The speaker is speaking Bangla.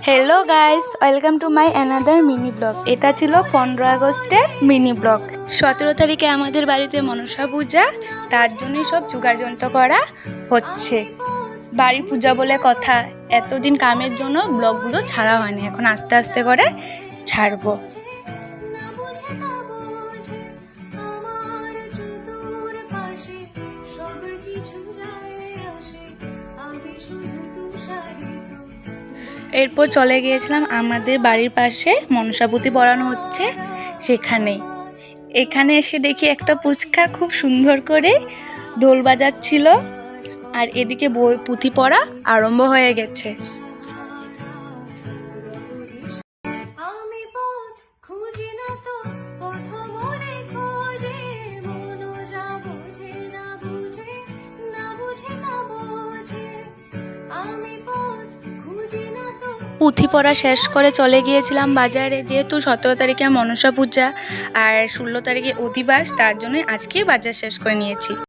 Hello guys welcome to my another mini blog. এটা ছিল 15 আগস্টের মিনি ব্লগ। 17 তারিখে আমাদের বাড়িতে মনসা পূজা, তার জন্য সব জোগাড়যন্ত্র করা হচ্ছে। বাড়ির পূজা বলে কথা, এতদিন কামের জন্য ব্লগগুলো ছাড়া হয়নি, এখন আস্তে আস্তে করে ছাড়বো। এরপর চলে গিয়েছিলাম আমাদের বাড়ির পাশে মনসাপুতি পড়ানো হচ্ছে সেখানেই। এখানে এসে দেখি একটা পুচকা খুব সুন্দর করে ঢোল বাজাচ্ছিল, আর এদিকে পুঁথি পড়া আরম্ভ হয়ে গেছে। পুঁথি পড়া শেষ করে চলে গিয়েছিলাম বাজারে, যেহেতু 17 তারিখে মনসা পূজা আর 16 তারিখে অধিবাস, তার জন্য আজকেই বাজার শেষ করে নিয়েছি।